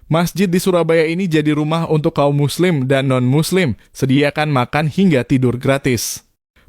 Masjid di Surabaya ini jadi rumah untuk kaum muslim dan non-muslim, sediakan makan hingga tidur gratis.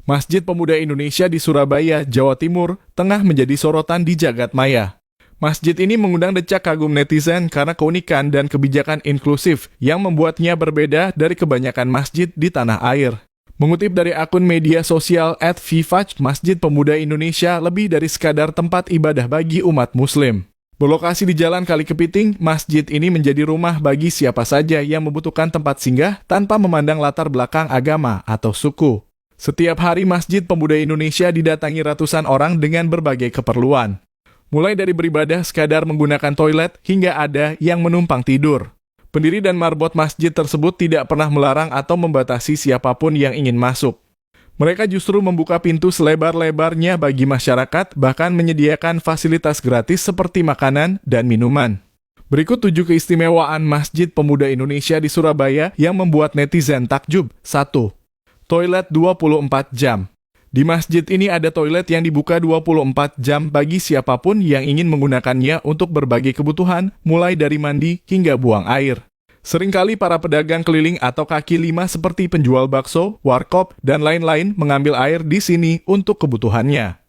Masjid Pemuda Indonesia di Surabaya, Jawa Timur, tengah menjadi sorotan di jagat maya. Masjid ini mengundang decak kagum netizen karena keunikan dan kebijakan inklusif yang membuatnya berbeda dari kebanyakan masjid di tanah air. Mengutip dari akun media sosial @vivaj, Masjid Pemuda Indonesia lebih dari sekadar tempat ibadah bagi umat muslim. Berlokasi di Jalan Kali Kepiting, masjid ini menjadi rumah bagi siapa saja yang membutuhkan tempat singgah tanpa memandang latar belakang agama atau suku. Setiap hari Masjid Pemuda Indonesia didatangi ratusan orang dengan berbagai keperluan. Mulai dari beribadah sekadar menggunakan toilet hingga ada yang menumpang tidur. Pendiri dan marbot masjid tersebut tidak pernah melarang atau membatasi siapapun yang ingin masuk. Mereka justru membuka pintu selebar-lebarnya bagi masyarakat, bahkan menyediakan fasilitas gratis seperti makanan dan minuman. Berikut 7 keistimewaan Masjid Pemuda Indonesia di Surabaya yang membuat netizen takjub. 1. Toilet 24 jam. Di masjid ini ada toilet yang dibuka 24 jam bagi siapapun yang ingin menggunakannya untuk berbagai kebutuhan, mulai dari mandi hingga buang air. Seringkali para pedagang keliling atau kaki lima seperti penjual bakso, warkop, dan lain-lain mengambil air di sini untuk kebutuhannya.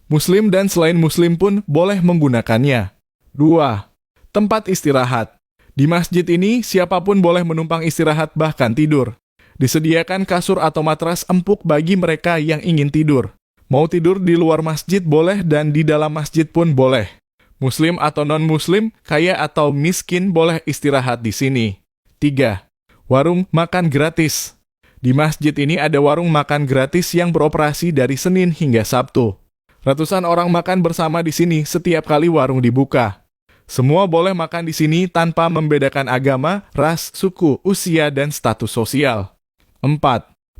Muslim dan selain muslim pun boleh menggunakannya. 2. Tempat istirahat. Di masjid ini, siapapun boleh menumpang istirahat bahkan tidur. Disediakan kasur atau matras empuk bagi mereka yang ingin tidur. Mau tidur di luar masjid boleh dan di dalam masjid pun boleh. Muslim atau non-muslim, kaya atau miskin boleh istirahat di sini. 3. Warung makan gratis. Di masjid ini ada warung makan gratis yang beroperasi dari Senin hingga Sabtu. Ratusan orang makan bersama di sini setiap kali warung dibuka. Semua boleh makan di sini tanpa membedakan agama, ras, suku, usia, dan status sosial. 4.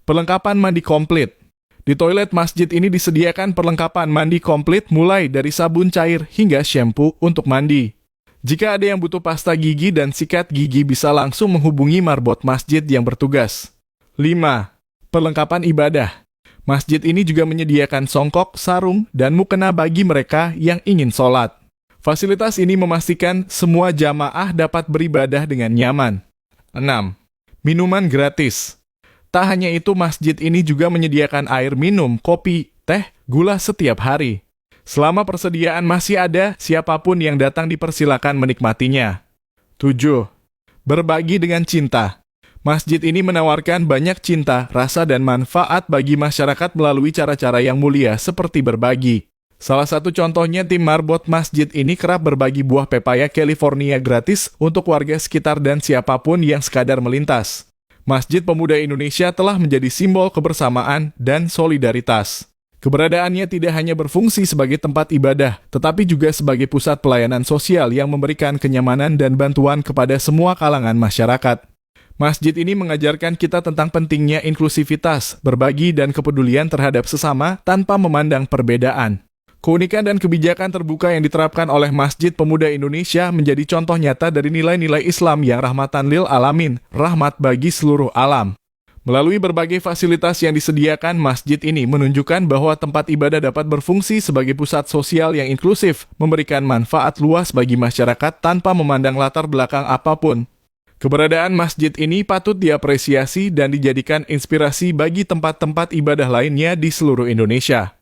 Perlengkapan mandi komplit. Di toilet masjid ini disediakan perlengkapan mandi komplit mulai dari sabun cair hingga shampoo untuk mandi. Jika ada yang butuh pasta gigi dan sikat gigi bisa langsung menghubungi marbot masjid yang bertugas. 5. Perlengkapan ibadah. Masjid ini juga menyediakan songkok, sarung, dan mukena bagi mereka yang ingin sholat. Fasilitas ini memastikan semua jamaah dapat beribadah dengan nyaman. 6. Minuman gratis. Tak hanya itu, masjid ini juga menyediakan air minum, kopi, teh, gula setiap hari. Selama persediaan masih ada, siapapun yang datang dipersilakan menikmatinya. 7. Berbagi dengan cinta. Masjid ini menawarkan banyak cinta, rasa, dan manfaat bagi masyarakat melalui cara-cara yang mulia seperti berbagi. Salah satu contohnya, tim marbot masjid ini kerap berbagi buah pepaya California gratis untuk warga sekitar dan siapapun yang sekadar melintas. Masjid Pemuda Indonesia telah menjadi simbol kebersamaan dan solidaritas. Keberadaannya tidak hanya berfungsi sebagai tempat ibadah, tetapi juga sebagai pusat pelayanan sosial yang memberikan kenyamanan dan bantuan kepada semua kalangan masyarakat. Masjid ini mengajarkan kita tentang pentingnya inklusivitas, berbagi, dan kepedulian terhadap sesama tanpa memandang perbedaan. Keunikan dan kebijakan terbuka yang diterapkan oleh Masjid Pemuda Indonesia menjadi contoh nyata dari nilai-nilai Islam yang rahmatan lil alamin, rahmat bagi seluruh alam. Melalui berbagai fasilitas yang disediakan, masjid ini menunjukkan bahwa tempat ibadah dapat berfungsi sebagai pusat sosial yang inklusif, memberikan manfaat luas bagi masyarakat tanpa memandang latar belakang apapun. Keberadaan masjid ini patut diapresiasi dan dijadikan inspirasi bagi tempat-tempat ibadah lainnya di seluruh Indonesia.